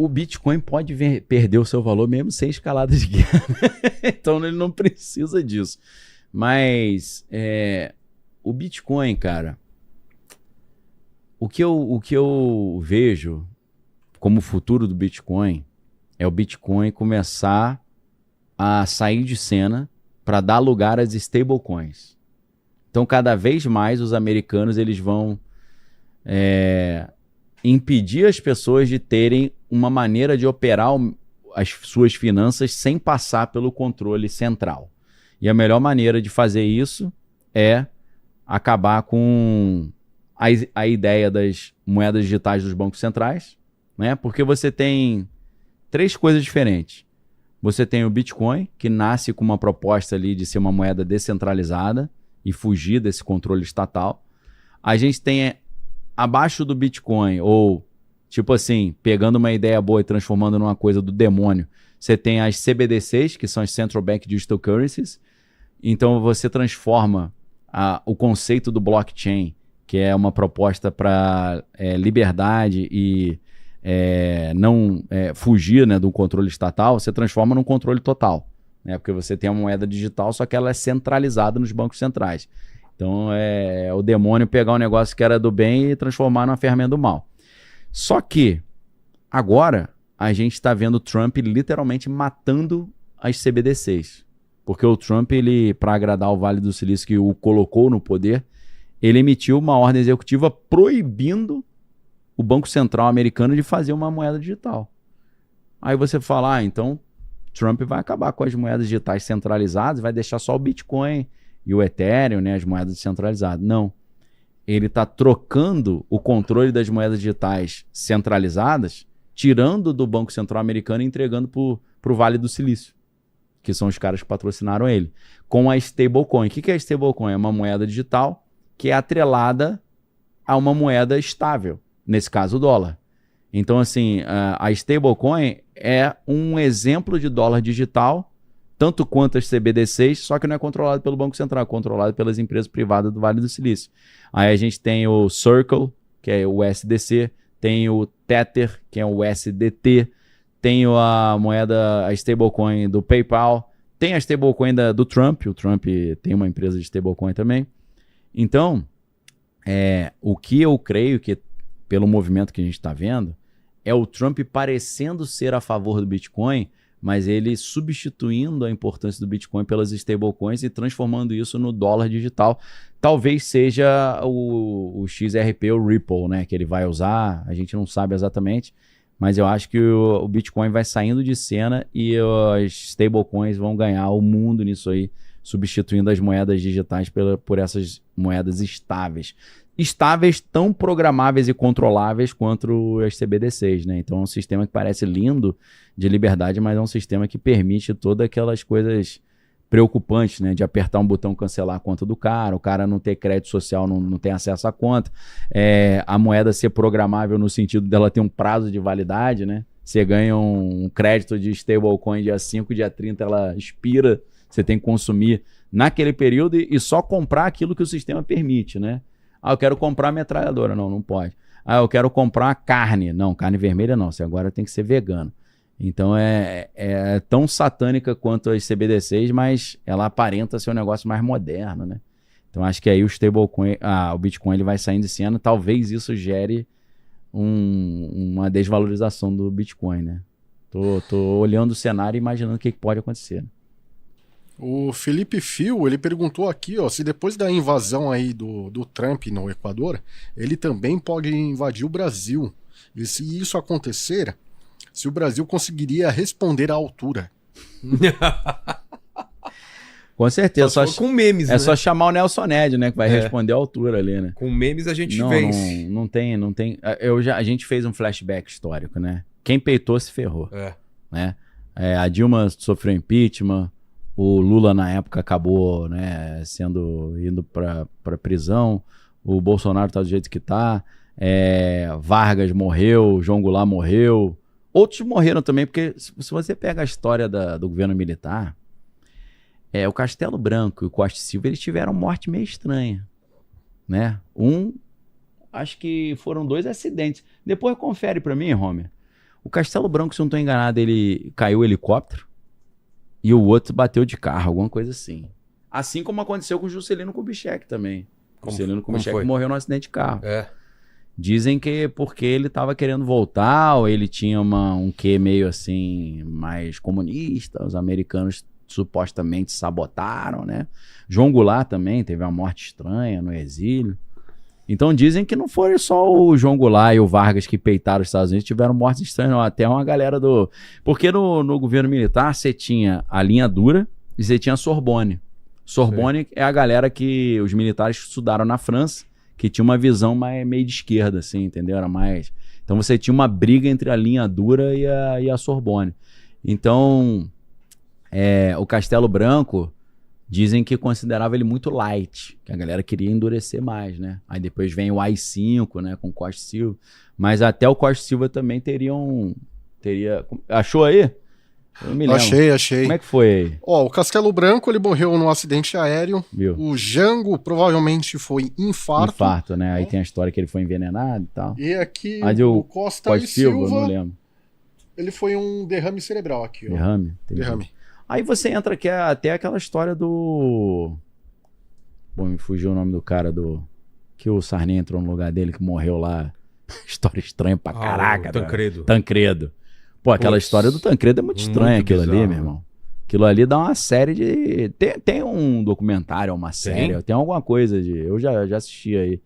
O Bitcoin pode perder o seu valor mesmo sem escalada de guerra. Então ele não precisa disso. Mas o Bitcoin, cara, o que eu vejo como futuro do Bitcoin é o Bitcoin começar a sair de cena para dar lugar às stablecoins. Então, cada vez mais os americanos eles vão impedir as pessoas de terem uma maneira de operar as suas finanças sem passar pelo controle central. E a melhor maneira de fazer isso é acabar com a ideia das moedas digitais dos bancos centrais, né? Porque você tem 3 coisas diferentes. Você tem o Bitcoin, que nasce com uma proposta ali de ser uma moeda descentralizada e fugir desse controle estatal. A gente tem abaixo do Bitcoin, ou tipo assim, pegando uma ideia boa e transformando numa coisa do demônio, você tem as CBDCs, que são as Central Bank Digital Currencies. Então você transforma o conceito do blockchain, que é uma proposta para liberdade e não fugir, né, do controle estatal, você transforma num controle total, né, porque você tem uma moeda digital, só que ela é centralizada nos bancos centrais. Então é o demônio pegar um negócio que era do bem e transformar numa ferramenta do mal. Só que agora a gente está vendo o Trump literalmente matando as CBDCs, porque o Trump, ele, para agradar o Vale do Silício que o colocou no poder, ele emitiu uma ordem executiva proibindo o Banco Central americano de fazer uma moeda digital. Aí você fala, então Trump vai acabar com as moedas digitais centralizadas, vai deixar só o Bitcoin e o Ethereum, né, as moedas descentralizadas. Não. Ele está trocando o controle das moedas digitais centralizadas, tirando do Banco Central americano e entregando para o Vale do Silício, que são os caras que patrocinaram ele, com a stablecoin. O que é a stablecoin? É uma moeda digital que é atrelada a uma moeda estável, nesse caso o dólar. Então, assim, a stablecoin é um exemplo de dólar digital, tanto quanto as CBDCs, só que não é controlado pelo Banco Central, é controlado pelas empresas privadas do Vale do Silício. Aí a gente tem o Circle, que é o USDC, tem o Tether, que é o USDT, tem a moeda, a stablecoin do PayPal, tem a stablecoin do Trump, o Trump tem uma empresa de stablecoin também. Então, o que eu creio que, pelo movimento que a gente está vendo, é o Trump parecendo ser a favor do Bitcoin, mas ele substituindo a importância do Bitcoin pelas stablecoins e transformando isso no dólar digital. Talvez seja o XRP, o Ripple, né, que ele vai usar, a gente não sabe exatamente, mas eu acho que o Bitcoin vai saindo de cena e as stablecoins vão ganhar o mundo nisso aí, substituindo as moedas digitais por essas moedas estáveis. Estáveis, tão programáveis e controláveis quanto as CBDCs, né? Então é um sistema que parece lindo de liberdade, mas é um sistema que permite todas aquelas coisas preocupantes, né? De apertar um botão, cancelar a conta do cara, o cara não ter crédito social, não tem acesso à conta, a moeda ser programável no sentido dela ter um prazo de validade, né? Você ganha um crédito de stablecoin dia 5, dia 30 ela expira, você tem que consumir naquele período e só comprar aquilo que o sistema permite, né? Eu quero comprar metralhadora. Não pode. Eu quero comprar carne. Não, carne vermelha não. Você agora tem que ser vegano. Então é tão satânica quanto as CBDCs, mas ela aparenta ser um negócio mais moderno, né? Então acho que aí o stablecoin, o Bitcoin, ele vai saindo de cena. Talvez isso gere uma desvalorização do Bitcoin, né? Tô olhando o cenário e imaginando o que pode acontecer. O Felipe Fio, ele perguntou aqui, ó, se depois da invasão aí do Trump no Equador, ele também pode invadir o Brasil. E se isso acontecer, se o Brasil conseguiria responder à altura. Com certeza. Só com memes, né? só chamar o Nelson Ned, né? Que vai responder à altura ali, né? Com memes a gente vence. Não tem. A gente fez um flashback histórico, né? Quem peitou se ferrou. Né? A Dilma sofreu impeachment. O Lula, na época, acabou, né, indo para prisão. O Bolsonaro está do jeito que está. Vargas morreu, João Goulart morreu. Outros morreram também, porque se você pega a história do governo militar, o Castelo Branco e o Costa e Silva, eles tiveram morte meio estranha. Né? Acho que foram 2 acidentes. Depois confere para mim, Homer. O Castelo Branco, se eu não estou enganado, ele caiu o helicóptero e o outro bateu de carro, alguma coisa assim. Assim como aconteceu com o Juscelino Kubitschek também. O Juscelino Kubitschek morreu num acidente de carro. Dizem que porque ele estava querendo voltar, ou ele tinha um quê meio assim, mais comunista, os americanos supostamente sabotaram, né? João Goulart também teve uma morte estranha no exílio. Então dizem que não foi só o João Goulart e o Vargas que peitaram os Estados Unidos, tiveram mortes estranhas, não. Até uma galera do... Porque no governo militar você tinha a linha dura e você tinha a Sorbonne. Sorbonne é a galera que os militares estudaram na França, que tinha uma visão meio de esquerda, assim, entendeu? Era mais... Então você tinha uma briga entre a linha dura e a Sorbonne. Então, o Castelo Branco... Dizem que considerava ele muito light, que a galera queria endurecer mais, né? Aí depois vem o AI-5, né, com Costa e Silva. Mas até o Costa e Silva também teria... Achou aí? Eu me lembro. Achei. Como é que foi aí? O Castelo Branco, ele morreu num acidente aéreo. Viu? O Jango provavelmente foi infarto. Infarto, né? Aí tem a história que ele foi envenenado e tal. E aqui o Costa e Silva, não lembro. Ele foi um derrame cerebral aqui, ó. Derrame? Derrame. Aí você entra que é até aquela história do... Bom, me fugiu o nome do cara que o Sarney entrou no lugar dele, que morreu lá. História estranha pra caraca. Tancredo. Pô, aquela história do Tancredo é muito estranha, aquilo bizarro, ali, meu irmão. Aquilo ali dá uma série de... Tem um documentário, uma série, tem alguma coisa de... Eu já assisti aí.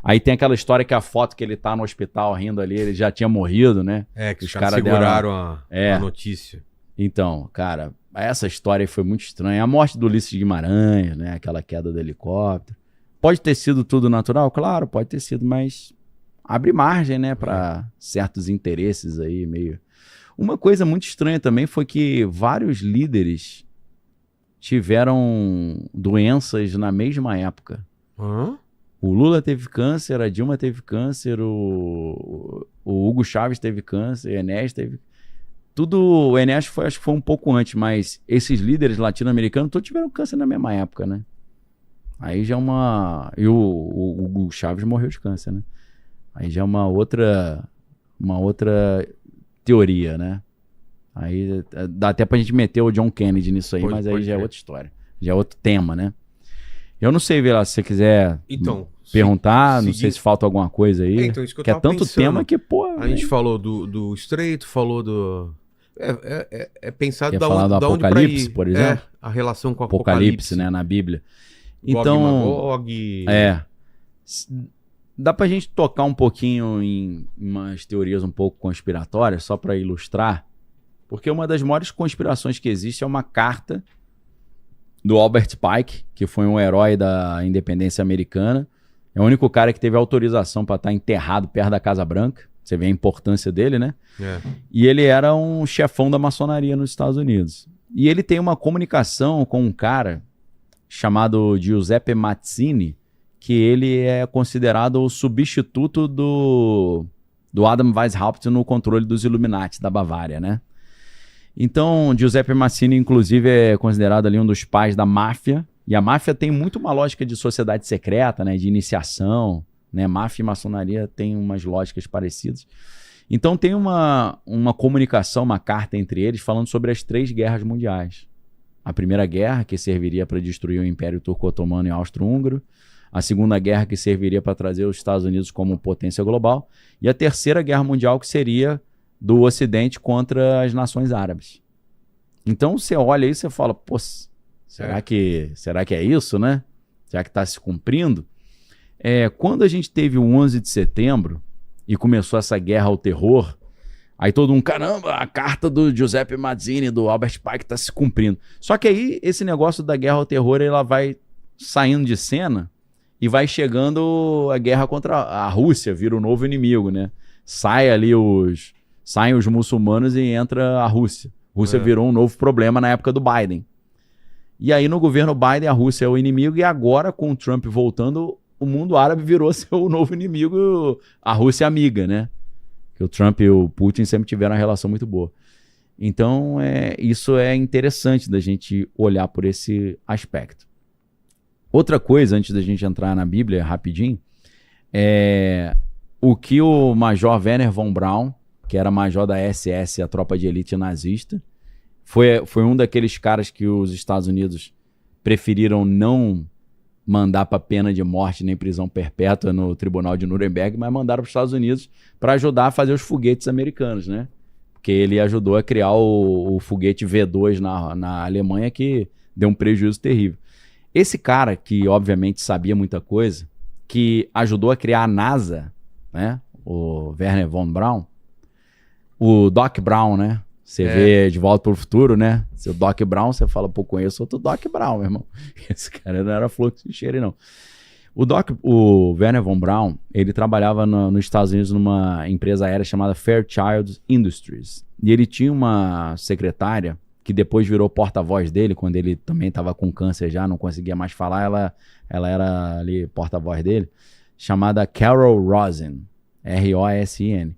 Aí tem aquela história que a foto que ele tá no hospital rindo ali, ele já tinha morrido, né? Que os caras seguraram a notícia. Então, cara, essa história foi muito estranha. A morte do Ulisses Guimarães, né? Aquela queda do helicóptero. Pode ter sido tudo natural? Claro, pode ter sido, mas abre margem, né? Para certos interesses aí, meio... Uma coisa muito estranha também foi que vários líderes tiveram doenças na mesma época. O Lula teve câncer, a Dilma teve câncer, o Hugo Chávez teve câncer, o Enéas teve... O Enéas acho que foi um pouco antes, mas esses líderes latino-americanos todos tiveram câncer na mesma época, né? Aí já é uma... E o Hugo Chávez morreu de câncer, né? Aí já é uma outra teoria, né? Aí dá até pra gente meter o John Kennedy nisso aí, mas aí já é outra história. Já é outro tema, né? Eu não sei, Vila, se você quiser perguntar, não sei se falta alguma coisa aí. Então, isso que eu tava tanto pensando. tema que, pô... A gente falou do Estreito, falou do... pensado da onde, do Apocalipse, por exemplo? A relação com o Apocalipse, né, na Bíblia. Então, Magog. Dá pra gente tocar um pouquinho em umas teorias um pouco conspiratórias, só para ilustrar, porque uma das maiores conspirações que existe é uma carta do Albert Pike, que foi um herói da independência americana. É o único cara que teve autorização para estar enterrado perto da Casa Branca. Você vê a importância dele, né? E ele era um chefão da maçonaria nos Estados Unidos. E ele tem uma comunicação com um cara chamado Giuseppe Mazzini, que ele é considerado o substituto do Adam Weishaupt no controle dos Illuminati da Bavária, né? Então, Giuseppe Mazzini, inclusive, é considerado ali um dos pais da máfia. E a máfia tem muito uma lógica de sociedade secreta, né? De iniciação, né? Máfia e maçonaria tem umas lógicas parecidas. Então tem uma comunicação, uma carta entre eles falando sobre as 3 guerras mundiais. A Primeira Guerra, que serviria para destruir o Império Turco-Otomano e Austro-Húngaro. A Segunda Guerra, que serviria para trazer os Estados Unidos como potência global. E a Terceira Guerra Mundial, que seria do Ocidente contra as nações árabes. Então você olha isso e fala, pô, será que é isso, né? Será que está se cumprindo? Quando a gente teve o 11 de setembro e começou essa guerra ao terror, aí todo mundo, caramba, a carta do Giuseppe Mazzini, do Albert Pike está se cumprindo. Só que aí esse negócio da guerra ao terror, ela vai saindo de cena e vai chegando a guerra contra a Rússia, vira o novo inimigo, né? Saem os muçulmanos e entra a Rússia. A Rússia virou um novo problema na época do Biden. E aí no governo Biden a Rússia é o inimigo e agora com o Trump voltando, o mundo árabe virou seu novo inimigo, a Rússia amiga, né? Que o Trump e o Putin sempre tiveram uma relação muito boa. Então isso é interessante da gente olhar por esse aspecto. Outra coisa, antes da gente entrar na Bíblia rapidinho, o que o Major Wernher von Braun que era major da SS, a tropa de elite nazista. Foi um daqueles caras que os Estados Unidos preferiram não mandar para pena de morte nem prisão perpétua no Tribunal de Nuremberg, mas mandaram para os Estados Unidos para ajudar a fazer os foguetes americanos, né? Porque ele ajudou a criar o foguete V2 na Alemanha, que deu um prejuízo terrível. Esse cara, que obviamente sabia muita coisa, que ajudou a criar a NASA, né? O Wernher von Braun, o Doc Brown, né? Você vê De Volta para o Futuro, né? Seu Doc Brown, você fala, pô, conheço outro Doc Brown, meu irmão. Esse cara não era flor que se cheire, não. O Wernher von Braun, ele trabalhava nos Estados Unidos numa empresa aérea chamada Fairchild Industries. E ele tinha uma secretária que depois virou porta-voz dele, quando ele também estava com câncer já, não conseguia mais falar, ela era ali porta-voz dele, chamada Carol Rosin, R-O-S-I-N.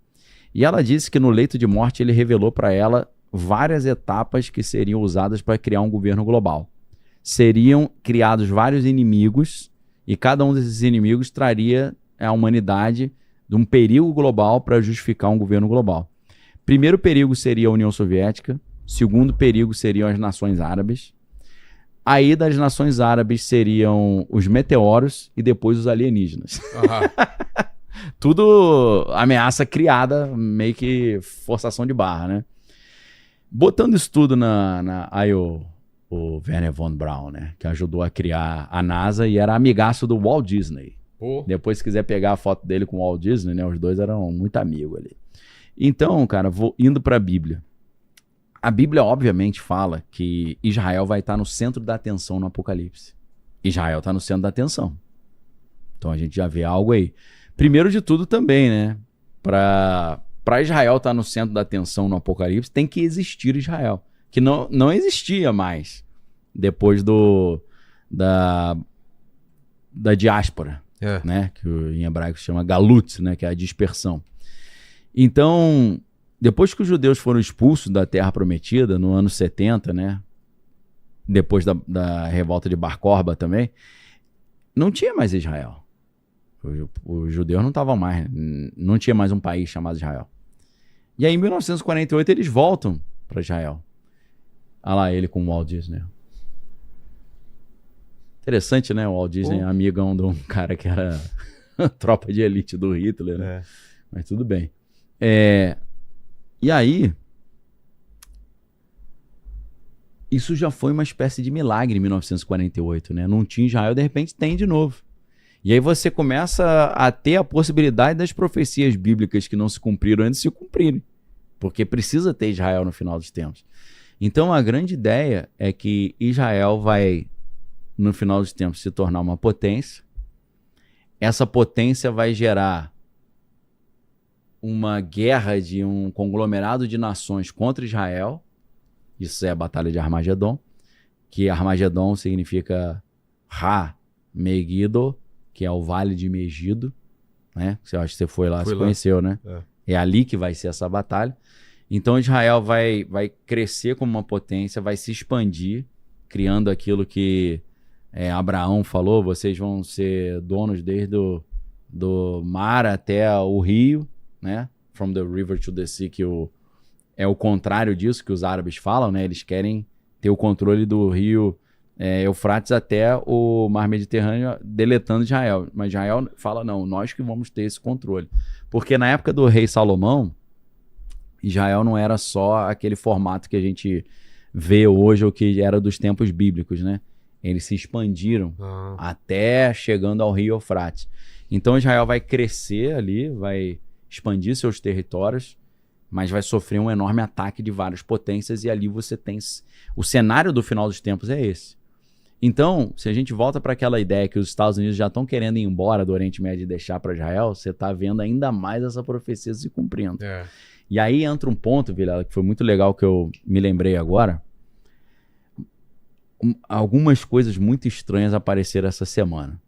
E ela disse que no leito de morte ele revelou para ela várias etapas que seriam usadas para criar um governo global. Seriam criados vários inimigos e cada um desses inimigos traria à humanidade de um perigo global para justificar um governo global. Primeiro perigo seria a União Soviética, segundo perigo seriam as nações árabes. Aí das nações árabes seriam os meteoros e depois os alienígenas. Uhum. Tudo ameaça criada, meio que forçação de barra, né? Botando isso tudo aí o Wernher von Braun, né? Que ajudou a criar a NASA e era amigaço do Walt Disney. Pô. Depois, se quiser pegar a foto dele com o Walt Disney, né? Os dois eram muito amigos ali. Então, cara, indo para a Bíblia. A Bíblia, obviamente, fala que Israel vai estar no centro da atenção no Apocalipse. Israel está no centro da atenção. Então, a gente já vê algo aí. Primeiro de tudo também, né? Para Israel estar no centro da atenção no Apocalipse, tem que existir Israel. Que não existia mais depois da diáspora, né? Que em hebraico se chama galut, né? Que é a dispersão. Então, depois que os judeus foram expulsos da Terra Prometida, no ano 70, né? Depois da revolta de Bar Korba também, não tinha mais Israel. Os judeus não estavam mais, não tinha mais um país chamado Israel. E aí em 1948 eles voltam para Israel. Olha lá ele com o Walt Disney. Interessante, né? O Walt Disney é amigão de um cara que era tropa de elite do Hitler, né? Mas tudo bem. E aí, isso já foi uma espécie de milagre em 1948, né? Não tinha Israel, de repente tem de novo. E aí você começa a ter a possibilidade das profecias bíblicas que não se cumpriram antes de se cumprirem. Porque precisa ter Israel no final dos tempos. Então a grande ideia é que Israel vai, no final dos tempos, se tornar uma potência. Essa potência vai gerar uma guerra de um conglomerado de nações contra Israel. Isso é a Batalha de Armagedon. Que Armagedon significa Megiddo, que é o Vale de Megido, né? Eu acho que você foi lá, você conheceu, né? É ali que vai ser essa batalha. Então Israel vai crescer como uma potência, vai se expandir, criando aquilo que Abraão falou, vocês vão ser donos desde do mar até o rio, né? From the river to the sea, que é o contrário disso que os árabes falam, né? Eles querem ter o controle do rio Eufrates até o mar Mediterrâneo, deletando Israel. Mas Israel fala, não, nós que vamos ter esse controle. Porque na época do rei Salomão, Israel não era só aquele formato que a gente vê hoje, ou que era dos tempos bíblicos, né? Eles se expandiram até chegando ao rio Eufrates. Então Israel vai crescer ali, vai expandir seus territórios, mas vai sofrer um enorme ataque de várias potências, e ali você tem... O cenário do final dos tempos é esse. Então, se a gente volta para aquela ideia que os Estados Unidos já estão querendo ir embora do Oriente Médio e deixar para Israel, você está vendo ainda mais essa profecia se cumprindo. E aí entra um ponto, Vilela, que foi muito legal, que eu me lembrei agora. Algumas coisas muito estranhas apareceram essa semana.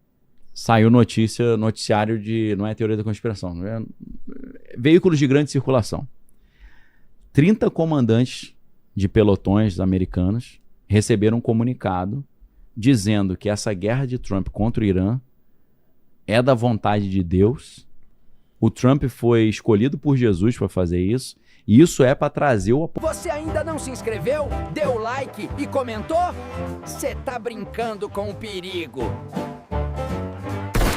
Saiu noticiário de... Não é teoria da conspiração, não é, veículos de grande circulação. 30 comandantes de pelotões americanos receberam um comunicado dizendo que essa guerra de Trump contra o Irã é da vontade de Deus O Trump foi escolhido por Jesus para fazer isso. E isso é para trazer o... Você ainda não se inscreveu? Deu like e comentou? Você tá brincando com o perigo.